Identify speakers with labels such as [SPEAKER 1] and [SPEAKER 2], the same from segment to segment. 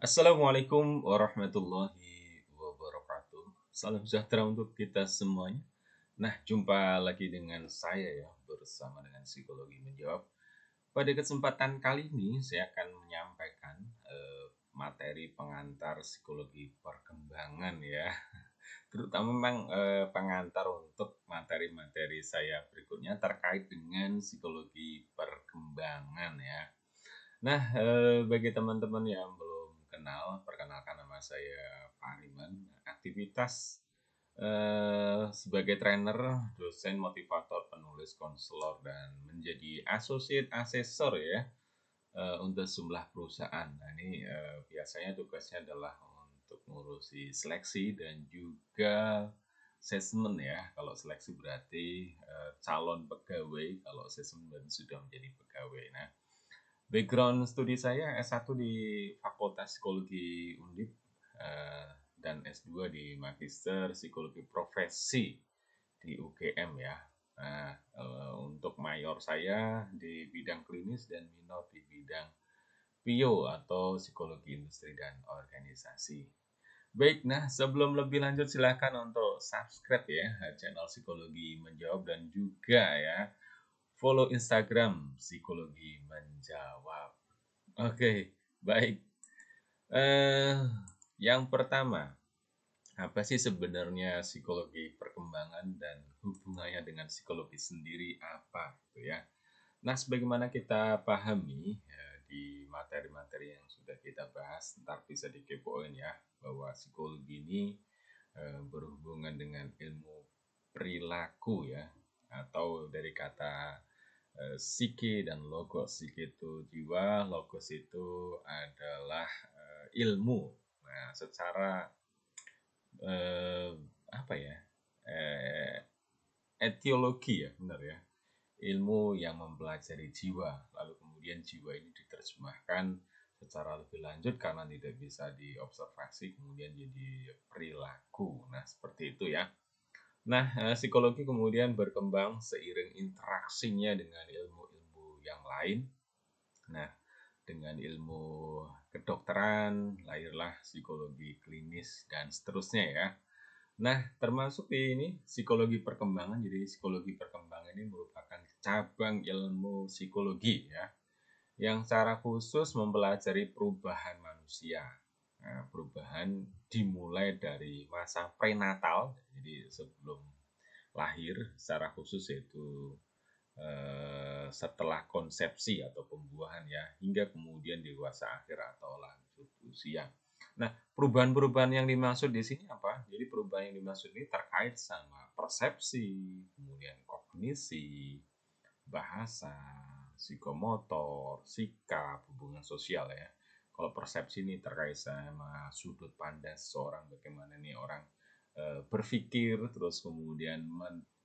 [SPEAKER 1] Assalamualaikum warahmatullahi wabarakatuh. Salam sejahtera untuk kita semuanya. Nah, jumpa lagi dengan saya ya, bersama dengan Psikologi Menjawab. Pada kesempatan kali ini, saya akan menyampaikan materi pengantar psikologi perkembangan ya. Terutama memang pengantar untuk materi-materi saya berikutnya terkait dengan psikologi perkembangan ya. Nah, bagi teman-teman yang belum kenal, perkenalkan nama saya Fahriman. Aktivitas sebagai trainer, dosen, motivator, penulis, konselor, dan menjadi associate assessor ya untuk sejumlah perusahaan. Nah, ini biasanya tugasnya adalah untuk mengurusi seleksi dan juga assessment ya. Kalau seleksi berarti calon pegawai, kalau assessment berarti sudah menjadi pegawai. Nah, background studi saya S1 di Fakultas Psikologi Undip dan S2 di Magister Psikologi Profesi di UGM ya. Nah, untuk mayor saya di bidang klinis dan minor di bidang PIO atau Psikologi Industri dan Organisasi. Baik, nah sebelum lebih lanjut silakan untuk subscribe ya channel Psikologi Menjawab dan juga ya follow Instagram Psikologi Menjawab. Oke, baik. Eh, yang pertama, apa sih sebenarnya psikologi perkembangan dan hubungannya dengan psikologi sendiri apa gitu ya? Nah, sebagaimana kita pahami ya, di materi-materi yang sudah kita bahas, ntar bisa dikepoin ya bahwa psikologi ini berhubungan dengan ilmu perilaku ya atau dari kata psike dan logos. Psike itu jiwa, logos itu adalah ilmu. Nah, secara eh, apa ya? Eh, etiologi ya, benar ya. Ilmu yang mempelajari jiwa. Lalu kemudian jiwa ini diterjemahkan secara lebih lanjut karena tidak bisa diobservasi kemudian jadi perilaku. Nah, seperti itu ya. Nah, psikologi kemudian berkembang seiring interaksinya dengan ilmu-ilmu yang lain. Nah, dengan ilmu kedokteran, lahirlah psikologi klinis dan seterusnya ya. Nah, termasuk di ini psikologi perkembangan. Jadi psikologi perkembangan ini merupakan cabang ilmu psikologi ya, yang secara khusus mempelajari perubahan manusia. Nah, perubahan dimulai dari masa prenatal, jadi sebelum lahir secara khusus yaitu setelah konsepsi atau pembuahan ya hingga kemudian dewasa akhir atau lanjut usia. Nah, perubahan-perubahan yang dimaksud di sini apa? Jadi perubahan yang dimaksud ini terkait sama persepsi, kemudian kognisi, bahasa, psikomotor, sikap, hubungan sosial ya. Kalau persepsi ini terkait sama sudut pandang seseorang, bagaimana nih orang berpikir, terus kemudian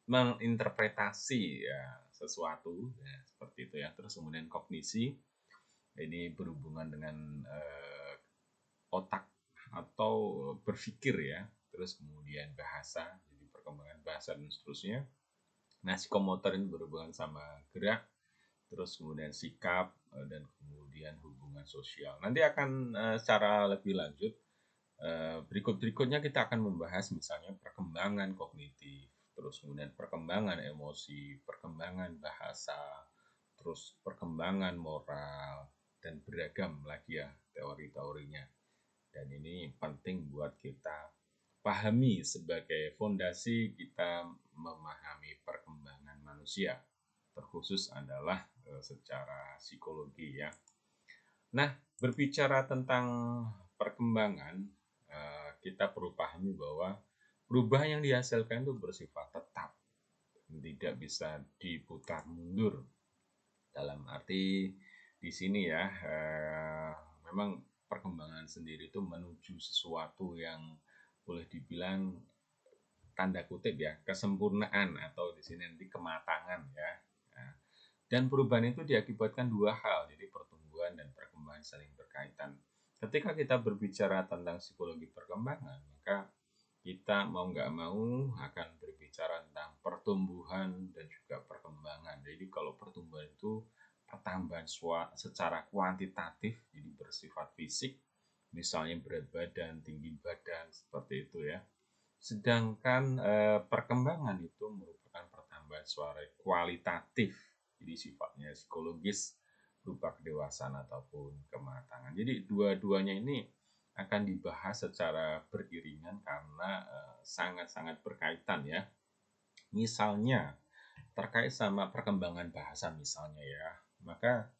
[SPEAKER 1] menginterpretasi ya sesuatu ya, seperti itu ya. Terus kemudian kognisi ini berhubungan dengan otak atau berpikir ya. Terus kemudian bahasa, jadi perkembangan bahasa dan seterusnya. Nah, psikomotor ini berhubungan sama gerak, terus kemudian sikap dan kemudian hubungan sosial. Nanti akan secara lebih lanjut berikut-berikutnya kita akan membahas misalnya perkembangan kognitif, terus kemudian perkembangan emosi, perkembangan bahasa, terus perkembangan moral, dan beragam lagi ya teori-teorinya. Dan ini penting buat kita pahami sebagai fondasi kita memahami perkembangan manusia. Terkhusus adalah secara psikologi ya. Nah, berbicara tentang perkembangan, kita perlu pahami bahwa perubahan yang dihasilkan itu bersifat tetap, tidak bisa diputar mundur. Dalam arti di sini ya, memang perkembangan sendiri itu menuju sesuatu yang boleh dibilang tanda kutip ya kesempurnaan atau di sini nanti kematangan ya. Nah, dan perubahan itu diakibatkan dua hal, jadi pertumbuhan dan perkembangan saling berkaitan. Ketika kita berbicara tentang psikologi perkembangan, maka kita mau nggak mau akan berbicara tentang pertumbuhan dan juga perkembangan. Jadi kalau pertumbuhan itu pertambahan secara kuantitatif, jadi bersifat fisik, misalnya berat badan, tinggi badan, seperti itu ya. Sedangkan perkembangan itu merupakan pertambahan suara kualitatif, jadi sifatnya psikologis berupa kedewasaan ataupun kematangan. Jadi dua-duanya ini akan dibahas secara beriringan karena sangat-sangat berkaitan ya. Misalnya terkait sama perkembangan bahasa misalnya ya, maka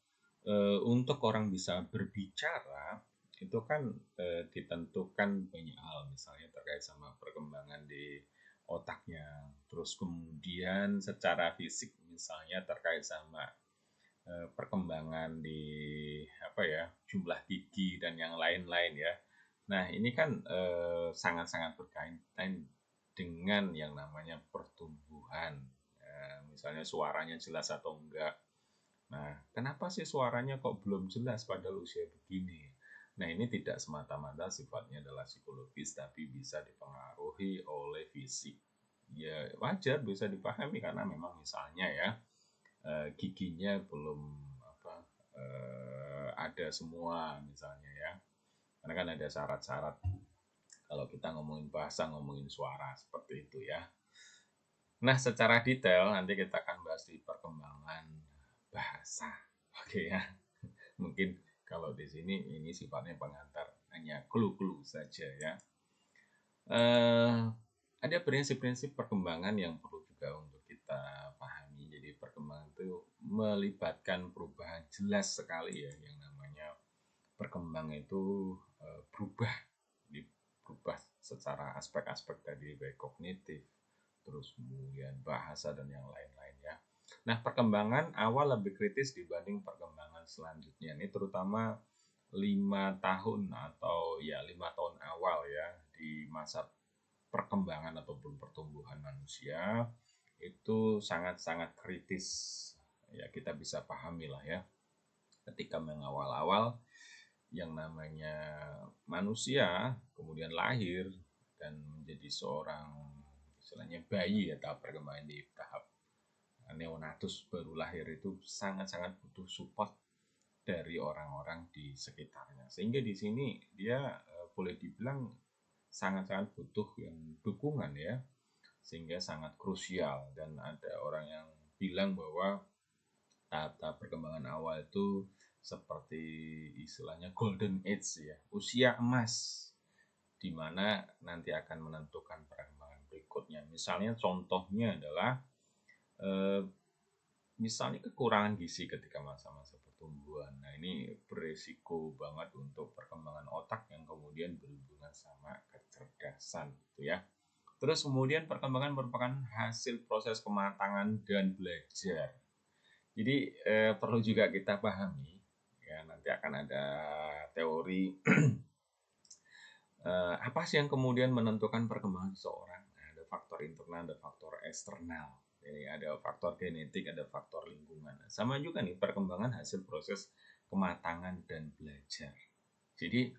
[SPEAKER 1] untuk orang bisa berbicara itu kan ditentukan banyak hal, misalnya terkait sama perkembangan di otaknya, terus kemudian secara fisik misalnya terkait sama perkembangan di apa ya, jumlah gigi dan yang lain-lain ya. Nah ini kan sangat-sangat berkaitan dengan yang namanya pertumbuhan. Misalnya suaranya jelas atau enggak. Nah, kenapa sih suaranya kok belum jelas padahal usia begini? Nah, ini tidak semata-mata sifatnya adalah psikologis, tapi bisa dipengaruhi oleh fisik. Ya, wajar bisa dipahami karena memang misalnya ya, giginya belum apa ada semua misalnya ya. Karena kan ada syarat-syarat kalau kita ngomongin bahasa, ngomongin suara seperti itu ya. Nah, secara detail nanti kita akan bahas di perkembangan bahasa. Oke ya. Mungkin kalau di sini ini sifatnya pengantar, hanya clue-clue saja ya. Ada prinsip-prinsip perkembangan yang perlu juga untuk kita pahami. Jadi perkembangan itu melibatkan perubahan jelas sekali ya, yang namanya perkembangan itu berubah, berubah secara aspek-aspek tadi, baik kognitif, terus kemudian bahasa dan yang lain-lain ya. Nah, perkembangan awal lebih kritis dibanding perkembangan selanjutnya. Ini terutama 5 tahun atau ya 5 tahun awal ya, di masa perkembangan ataupun pertumbuhan manusia itu sangat-sangat kritis. Ya, kita bisa pahami lah ya. Ketika mengawal-awal yang namanya manusia kemudian lahir dan menjadi seorang istilahnya bayi ya, tahap perkembangan di tahap neonatus baru lahir itu sangat-sangat butuh support dari orang-orang di sekitarnya, sehingga di sini dia boleh dibilang sangat-sangat butuh yang dukungan ya, sehingga sangat krusial. Dan ada orang yang bilang bahwa tahap-tahap perkembangan awal itu seperti istilahnya golden age ya, usia emas, di mana nanti akan menentukan perkembangan berikutnya. Misalnya contohnya adalah eh, misalnya kekurangan gizi ketika masa-masa pertumbuhan. Nah, ini beresiko banget untuk perkembangan otak yang kemudian berhubungan sama kecerdasan gitu ya. Terus kemudian perkembangan merupakan hasil proses kematangan dan belajar. Jadi perlu juga kita pahami ya, nanti akan ada teori apa sih yang kemudian menentukan perkembangan seseorang. Nah, ada faktor internal, ada faktor eksternal. Jadi ada faktor genetik, ada faktor lingkungan. Sama juga nih perkembangan hasil proses kematangan dan belajar. Jadi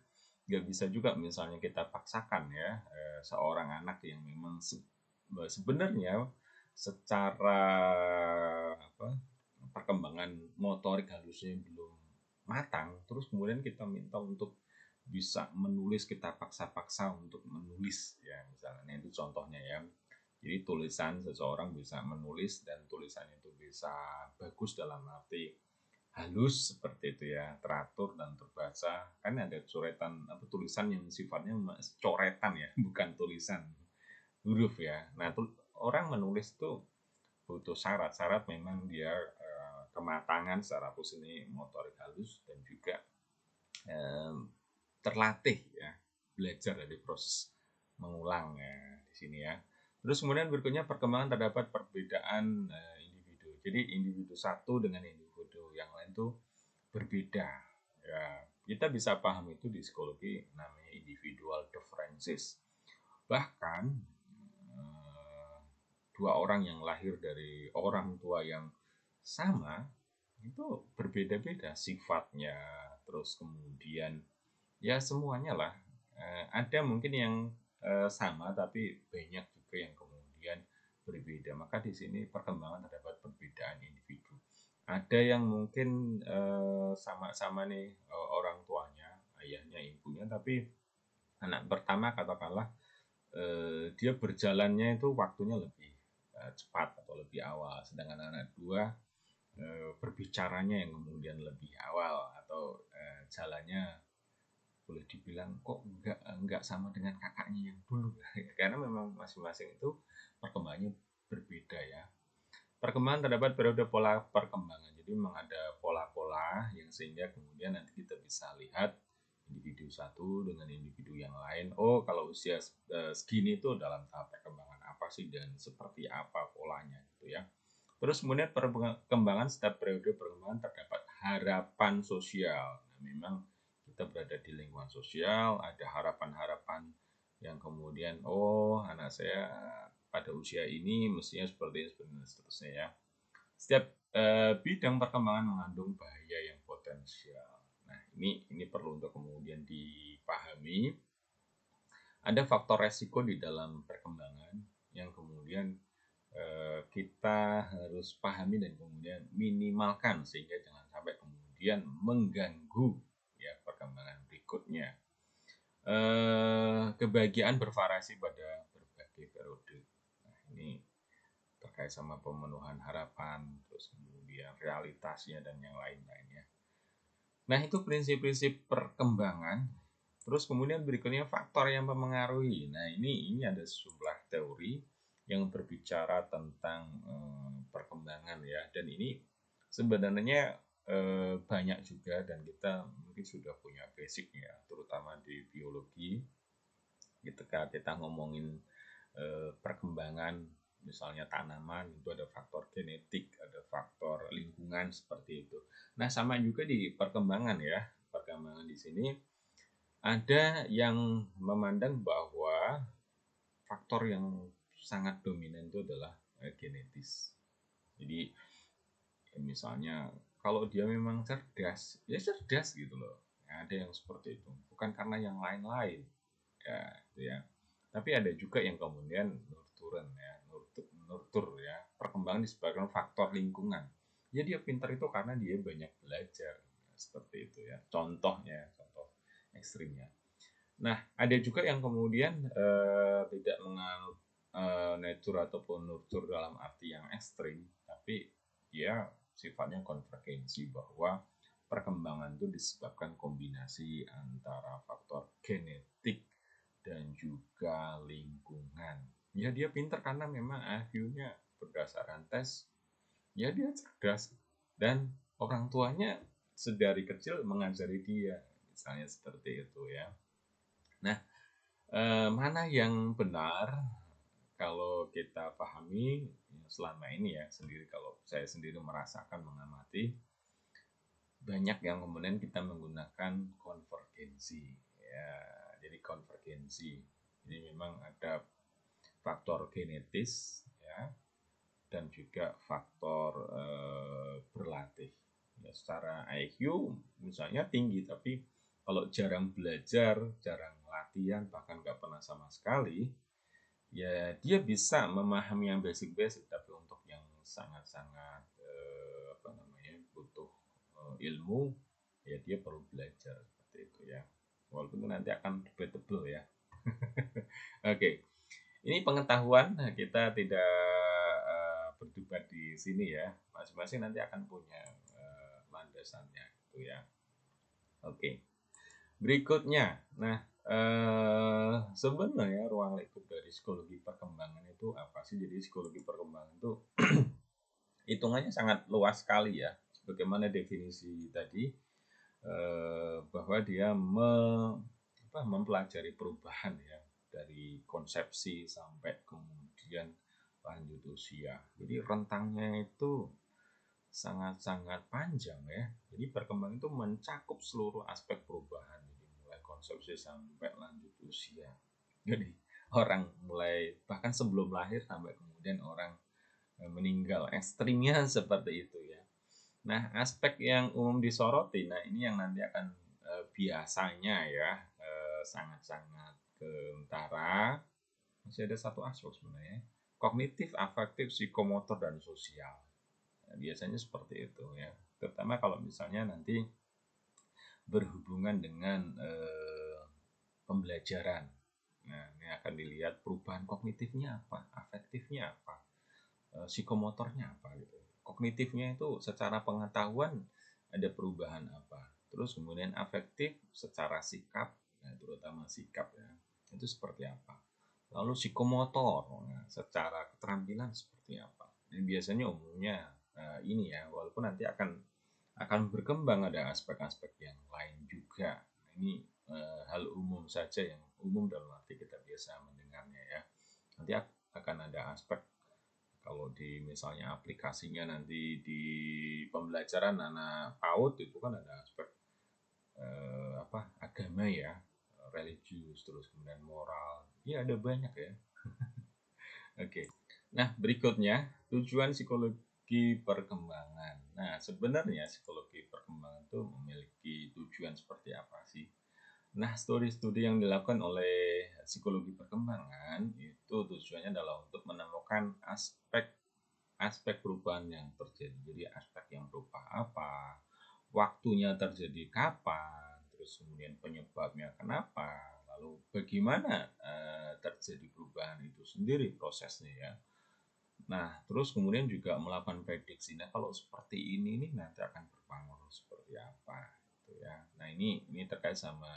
[SPEAKER 1] nggak bisa juga misalnya kita paksakan ya seorang anak yang memang sebenarnya secara apa, perkembangan motorik halusnya belum matang, terus kemudian kita minta untuk bisa menulis, kita paksa-paksa untuk menulis ya, misalnya itu contohnya ya. Jadi tulisan seseorang bisa menulis dan tulisannya itu bisa bagus dalam arti halus seperti itu ya, teratur dan terbaca. Kan ada coretan apa, tulisan yang sifatnya coretan ya, bukan tulisan huruf ya. Nah, orang menulis tuh butuh syarat-syarat, memang dia kematangan secara fungsi motorik halus dan juga eh, terlatih ya, belajar dari proses mengulang ya di sini ya. Terus kemudian berikutnya perkembangan terdapat perbedaan individu. Jadi individu satu dengan individu yang lain tuh berbeda. Ya, kita bisa paham itu di psikologi namanya individual differences. Bahkan dua orang yang lahir dari orang tua yang sama itu berbeda-beda sifatnya, terus kemudian ya semuanya lah. Ada mungkin yang sama tapi banyak juga yang kemudian berbeda. Maka di sini perkembangan terdapat perbedaan individu. Ada yang mungkin sama-sama nih orang tuanya, ayahnya, ibunya ya, tapi anak pertama katakanlah dia berjalannya itu waktunya lebih cepat atau lebih awal, sedangkan anak dua berbicaranya yang kemudian lebih awal, atau jalannya boleh dibilang kok enggak sama dengan kakaknya yang dulu. Karena memang masing-masing itu perkembangannya berbeda ya. Perkembangan terdapat periode pola perkembangan. Jadi memang ada pola-pola yang sehingga kemudian nanti kita bisa lihat individu satu dengan individu yang lain. Oh, kalau usia segini itu dalam tahap perkembangan apa sih dan seperti apa polanya gitu ya. Terus kemudian perkembangan setiap periode perkembangan terdapat harapan sosial. Nah, memang kita berada di lingkungan sosial, ada harapan-harapan yang kemudian, oh anak saya pada usia ini mestinya seperti ini, seterusnya ya. Setiap bidang perkembangan mengandung bahaya yang potensial. Nah, ini perlu untuk kemudian dipahami. Ada faktor resiko di dalam perkembangan yang kemudian kita harus pahami dan kemudian minimalkan sehingga jangan sampai kemudian mengganggu ya perkembangan berikutnya. Kebahagiaan bervariasi pada berbagai periode. Nah, ini terkait sama pemenuhan harapan, terus kemudian realitasnya dan yang lain-lainnya. Nah, itu prinsip-prinsip perkembangan. Terus kemudian berikutnya faktor yang mempengaruhi. Nah, ini ada sejumlah teori yang berbicara tentang perkembangan ya, dan ini sebenarnya banyak juga dan kita mungkin sudah punya basic ya, terutama di biologi. Ketika kita ngomongin perkembangan misalnya tanaman, itu ada faktor genetik, ada faktor lingkungan seperti itu. Nah, sama juga di perkembangan ya. Perkembangan di sini ada yang memandang bahwa faktor yang sangat dominan itu adalah genetis. Jadi misalnya kalau dia memang cerdas, ya cerdas gitu loh. Ya, ada yang seperti itu, bukan karena yang lain-lain ya, gitu ya. Tapi ada juga yang kemudian nurtur ya, perkembangan disebabkan faktor lingkungan. Ya dia pintar itu karena dia banyak belajar, seperti itu ya. Contoh ekstrimnya. Nah, ada juga yang kemudian tidak menganut nature ataupun nurture dalam arti yang ekstrim, tapi dia sifatnya konvergensi, bahwa perkembangan itu disebabkan kombinasi antara faktor genetik dan juga lingkungan. Ya dia pintar karena memang IQ-nya berdasarkan tes, ya dia cerdas, dan orang tuanya sedari kecil mengajari dia, misalnya seperti itu ya. Nah, mana yang benar kalau kita pahami selama ini ya, sendiri kalau saya sendiri merasakan, mengamati, banyak yang kemudian kita menggunakan konvergensi ya. Jadi konvergensi ini memang ada faktor genetis ya, dan juga faktor berlatih ya. Secara IQ misalnya tinggi, tapi kalau jarang belajar, jarang latihan, bahkan nggak pernah sama sekali, ya dia bisa memahami yang basic-basic, tapi untuk yang sangat-sangat apa namanya, butuh ilmu, ya dia perlu belajar seperti itu ya. Walaupun itu nanti akan debatable ya. Oke, ini pengetahuan, kita tidak berdebat di sini ya. Masing-masing nanti akan punya landasannya gitu ya. Oke. Berikutnya, nah sebenarnya ruang lingkup dari psikologi perkembangan itu apa sih? Jadi psikologi perkembangan itu hitungannya sangat luas sekali ya. Bagaimana definisi tadi, bahwa dia mempelajari perubahan ya, dari konsepsi sampai kemudian lanjut usia. Jadi rentangnya itu sangat-sangat panjang ya. Jadi perkembangan itu mencakup seluruh aspek perubahan, jadi mulai konsepsi sampai lanjut usia. Jadi orang mulai bahkan sebelum lahir sampai kemudian orang meninggal, ekstrimnya seperti itu ya. Nah, aspek yang umum disoroti, nah ini yang nanti akan biasanya ya sangat-sangat kentara. Masih ada satu aspek sebenarnya, kognitif, afektif, psikomotor, dan sosial. Nah, biasanya seperti itu ya. Terutama kalau misalnya nanti berhubungan dengan pembelajaran. Nah, ini akan dilihat perubahan kognitifnya apa, afektifnya apa, psikomotornya apa gitu. Kognitifnya itu secara pengetahuan ada perubahan apa. Terus kemudian afektif secara sikap, ya, terutama sikap ya, itu seperti apa. Lalu psikomotor, nah, secara keterampilan seperti apa. Dan biasanya umumnya ini ya, walaupun nanti akan berkembang ada aspek-aspek yang lain juga. Ini hal umum saja yang umum dalam arti kita biasa mendengarnya ya. Nanti akan ada aspek kalau di misalnya aplikasinya nanti di pembelajaran anak PAUD itu kan ada aspek agama ya, religius, terus kemudian moral. Ya ada banyak ya. Oke. Nah, berikutnya tujuan psikologi perkembangan. Nah, sebenarnya psikologi perkembangan itu memiliki tujuan seperti apa sih? Nah, studi-studi yang dilakukan oleh psikologi perkembangan itu tujuannya adalah untuk menemukan aspek perubahan yang terjadi. Jadi aspek yang berupa apa, waktunya terjadi kapan, terus kemudian penyebabnya kenapa, lalu bagaimana terjadi perubahan itu sendiri prosesnya ya. Nah, terus kemudian juga melakukan prediksi. Nah, kalau seperti ini nih nanti akan berpengaruh seperti apa gitu ya. Nah, ini terkait sama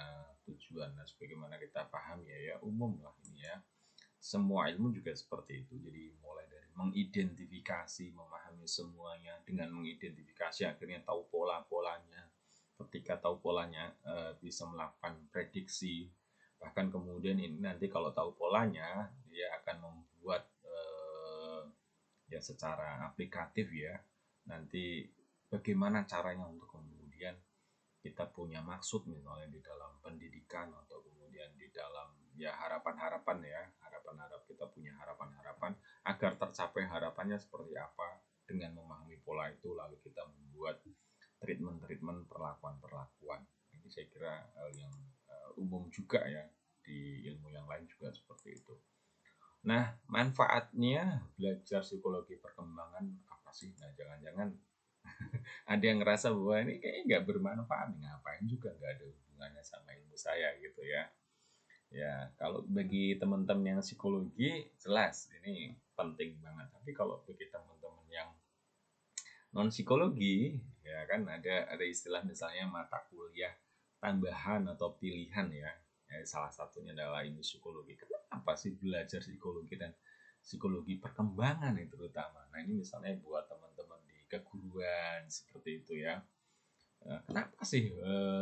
[SPEAKER 1] tujuan. Nah, sebagaimana kita paham ya umum lah ini ya. Semua ilmu juga seperti itu. Jadi mulai dari mengidentifikasi, memahami semuanya dengan mengidentifikasi akhirnya tahu pola-polanya. Ketika tahu polanya bisa melakukan prediksi. Bahkan kemudian ini nanti kalau tahu polanya dia akan membuat ya secara aplikatif ya. Nanti bagaimana caranya untuk kemudian kita punya maksud misalnya di dalam pendidikan atau kemudian di dalam ya harapan-harapan ya, harapan-harap kita punya harapan-harapan agar tercapai harapannya seperti apa. Dengan memahami pola itu lalu kita membuat treatment-treatment, perlakuan-perlakuan. Ini saya kira hal yang umum juga ya, di ilmu yang lain juga seperti itu. Nah, manfaatnya belajar psikologi perkembangan apa sih? Nah, jangan-jangan ada yang ngerasa bahwa ini kayaknya nggak bermanfaat, ngapain juga, nggak ada hubungannya sama ilmu saya gitu ya. Ya, kalau bagi teman-teman yang psikologi jelas ini penting banget. Tapi kalau bagi teman-teman yang non psikologi, ya kan ada istilah misalnya mata kuliah tambahan atau pilihan ya. Salah satunya adalah ini psikologi. Kenapa sih belajar psikologi dan psikologi perkembangan itu terutama? Nah, ini misalnya buat teman-teman di keguruan seperti itu ya. Kenapa sih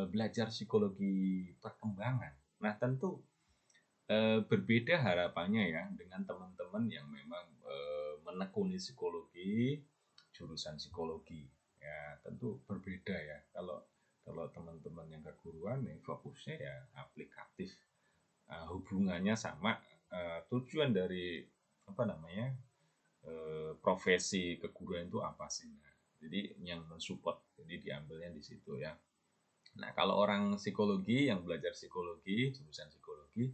[SPEAKER 1] belajar psikologi perkembangan? Nah, tentu berbeda harapannya ya dengan teman-teman yang memang menekuni psikologi, jurusan psikologi. Ya, tentu berbeda ya. Kalau teman-teman yang keguruan nih fokusnya ya aplikatif. Hubungannya sama tujuan dari apa namanya? Profesi keguruan itu apa sih? Nah, jadi yang mensupport. Jadi diambilnya di situ ya. Nah, kalau orang psikologi yang belajar psikologi, jurusan psikologi,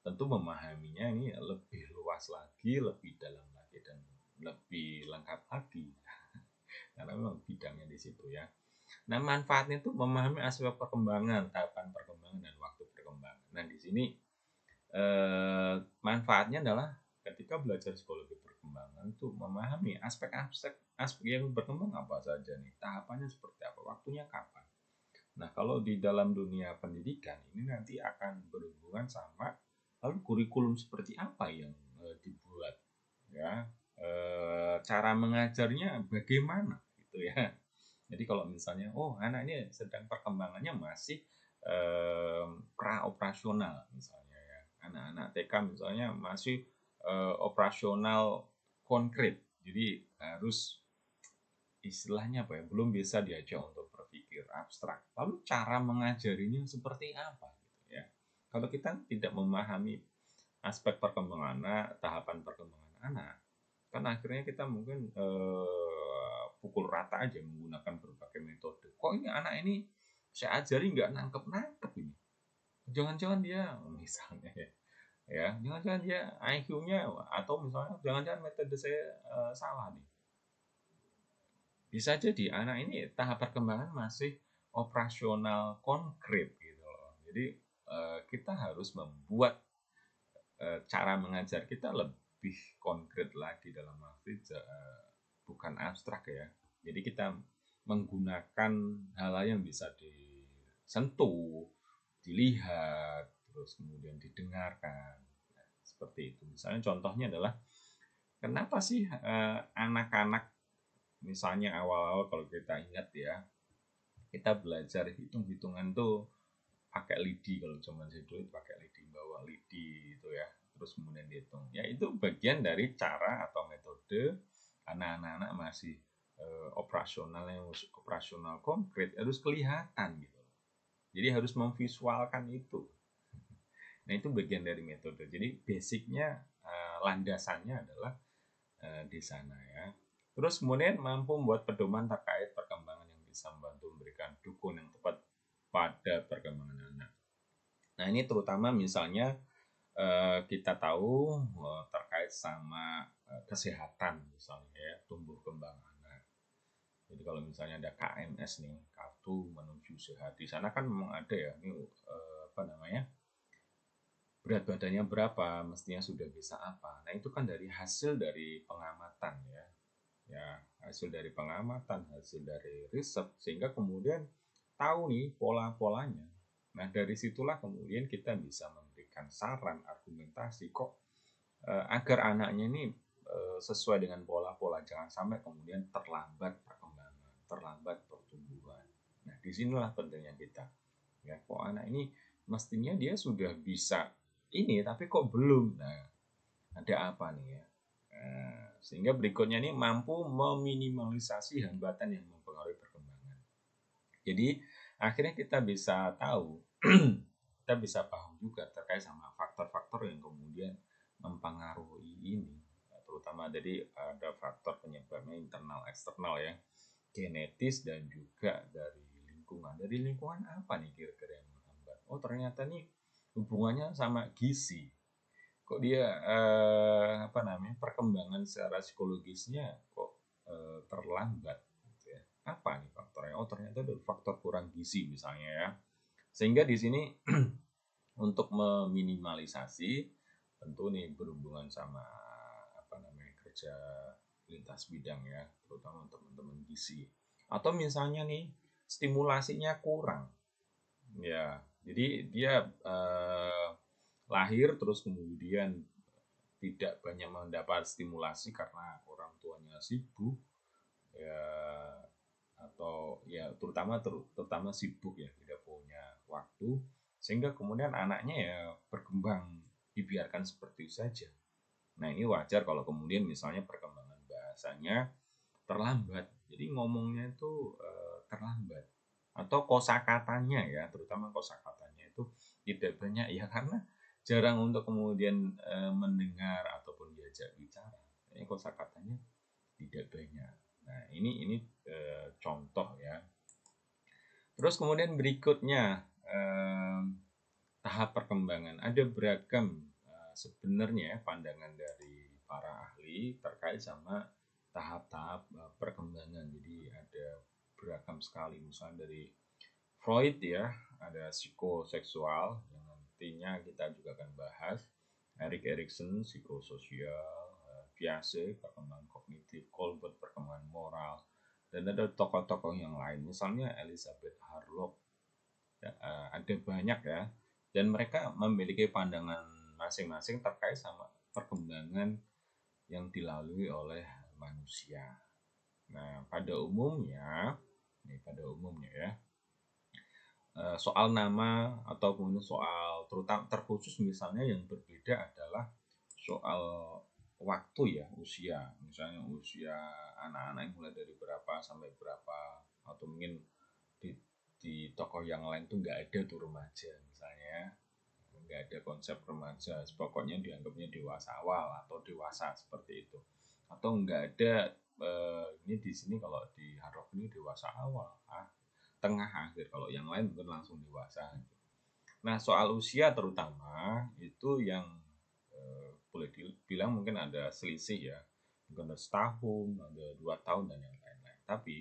[SPEAKER 1] tentu memahaminya ini lebih luas lagi, lebih dalam lagi, dan lebih lengkap lagi. Karena memang bidangnya di situ ya. Nah, manfaatnya itu memahami aspek perkembangan, tahapan perkembangan, dan waktu perkembangan. Nah, di sini manfaatnya adalah ketika belajar psikologi perkembangan itu memahami aspek-aspek yang berkembang apa saja nih, tahapannya seperti apa, waktunya kapan. Nah, kalau di dalam dunia pendidikan ini nanti akan berhubungan sama lalu kurikulum seperti apa yang dibuat ya, cara mengajarnya bagaimana gitu ya. Jadi kalau misalnya anak ini sedang perkembangannya masih pra operasional misalnya ya, anak-anak TK misalnya masih operasional konkret, jadi harus istilahnya apa ya, belum bisa diajak untuk berpikir abstrak. Lalu cara mengajarinya seperti apa gitu ya. Kalau kita tidak memahami aspek perkembangan anak, tahapan perkembangan anak, kan akhirnya kita mungkin pukul rata aja menggunakan berbagai metode. Kok ini anak ini saya ajari nggak nangkep ini. Jangan-jangan dia misalnya ya, jangan-jangan dia IQ-nya atau misalnya jangan-jangan metode saya salah nih. Bisa jadi anak ini tahap perkembangan masih operasional konkret gitu loh. Jadi kita harus membuat cara mengajar kita lebih konkret lagi, dalam arti bukan abstrak ya. Jadi kita menggunakan hal-hal yang bisa disentuh, dilihat, terus kemudian didengarkan. Nah, seperti itu. Misalnya contohnya adalah kenapa sih anak-anak misalnya awal-awal kalau kita ingat ya, kita belajar hitung-hitungan tuh pakai lidi. Kalau zaman saya dulu pakai lidi, bawa lidi itu ya, terus kemudian dihitung ya. Itu bagian dari cara atau metode anak-anak masih operasional konkret, harus kelihatan gitu. Jadi harus memvisualkan itu. Nah itu bagian dari metode. Jadi basicnya, landasannya adalah di sana ya. Terus kemudian mampu membuat pedoman terkait perkembangan yang bisa membantu memberikan dukungan yang tepat pada perkembangan anak. Nah ini terutama misalnya kita tahu terkait sama kesehatan misalnya ya, tumbuh kembang anak. Jadi kalau misalnya ada KMS nih, kartu menuju sehat, di sana kan memang ada ya, ini apa namanya, berat badannya berapa, mestinya sudah bisa apa. Nah itu kan dari hasil dari pengamatan ya hasil dari pengamatan, hasil dari riset, sehingga kemudian tahu nih pola-polanya. Nah dari situlah kemudian kita bisa memberikan saran, argumentasi kok agar anaknya ini sesuai dengan pola-pola, jangan sampai kemudian terlambat perkembangan, terlambat pertumbuhan. Nah disinilah pentingnya kita ya, kok anak ini mestinya dia sudah bisa ini tapi kok belum. Nah ada apa nih ya. Sehingga berikutnya ini mampu meminimalisasi hambatan yang mempengaruhi perkembangan. Jadi akhirnya kita bisa tahu kita bisa paham juga terkait sama faktor-faktor yang kemudian mempengaruhi ini, terutama jadi ada faktor penyebabnya internal eksternal ya, genetis dan juga dari lingkungan. Dari lingkungan apa nih kira-kira yang menghambat? Oh ternyata nih hubungannya sama gizi. Kok dia apa namanya, perkembangan secara psikologisnya kok terlambat gitu ya. Apa nih faktornya? Oh ternyata ada faktor kurang gizi misalnya ya. Sehingga di sini untuk meminimalisasi, tentu nih berhubungan sama apa namanya, kerja lintas bidang ya, terutama teman-teman gizi. Atau misalnya nih stimulasinya kurang ya, jadi dia lahir terus kemudian tidak banyak mendapat stimulasi karena orang tuanya sibuk ya, atau ya terutama sibuk ya, tidak punya waktu, sehingga kemudian anaknya ya berkembang dibiarkan seperti itu saja. Nah ini wajar kalau kemudian misalnya perkembangan bahasanya terlambat, jadi ngomongnya itu terlambat, atau kosakatanya ya, terutama kosakatanya itu tidak banyak ya, karena jarang untuk kemudian mendengar ataupun diajak bicara. Ini kosakatanya tidak banyak. Nah ini contoh ya. Terus kemudian berikutnya tahap perkembangan, ada beragam sebenarnya pandangan dari para ahli terkait sama tahap-tahap perkembangan. Jadi ada beragam sekali, misalnya dari Freud ya, ada psikoseksual yang nantinya kita juga akan bahas, Erik Erikson psikososial, Piaget perkembangan kognitif, Colbert perkembangan moral, dan ada tokoh-tokoh yang lain, misalnya Elizabeth Harlock ya, ada banyak ya, dan mereka memiliki pandangan masing-masing terkait sama perkembangan yang dilalui oleh manusia. Nah pada umumnya ya, soal nama ataupun soal terutama terkhusus misalnya yang berbeda adalah soal waktu ya, usia. Misalnya usia anak-anak yang mulai dari berapa sampai berapa, atau mungkin di tokoh yang lain tuh nggak ada tuh remaja misalnya, nggak ada konsep remaja, pokoknya dianggapnya dewasa awal atau dewasa seperti itu, atau nggak ada ini di sini kalau di Harrock ini dewasa awal, tengah, akhir, kalau yang lain mungkin langsung dewasa. Nah soal usia terutama itu yang boleh dibilang mungkin ada selisih ya, mungkin ada setahun, ada 2 tahun dan yang lain-lain. Tapi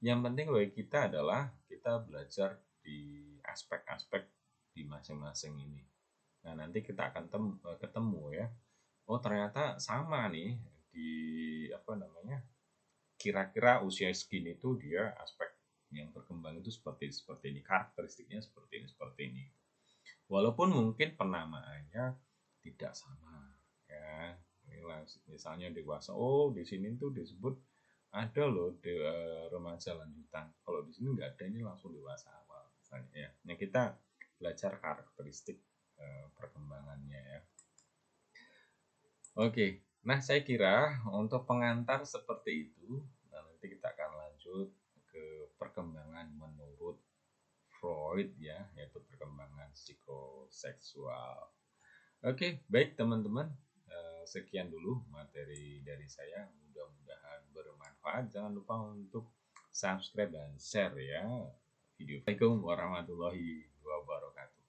[SPEAKER 1] yang penting bagi kita adalah kita belajar di aspek-aspek di masing-masing ini. Nah, nanti kita akan ketemu ya. Oh, ternyata sama nih di apa namanya? Kira-kira usia segini tuh dia aspek yang berkembang itu seperti ini, karakteristiknya seperti ini. Walaupun mungkin penamaannya tidak sama ya. Misalnya dewasa, oh di sini tuh disebut ada loh remaja lanjutan. Kalau di sini nggak ada, ini langsung dewasa awal misalnya ya. Nah, kita belajar karakteristik perkembangannya ya. Oke, nah saya kira untuk pengantar seperti itu. Nah, nanti kita akan lanjut ke perkembangan menurut Freud ya, yaitu perkembangan psikoseksual. Oke, baik teman-teman. Sekian dulu materi dari saya. Mudah-mudahan bermanfaat. Jangan lupa untuk subscribe dan share ya video. Assalamualaikum warahmatullahi wabarakatuh.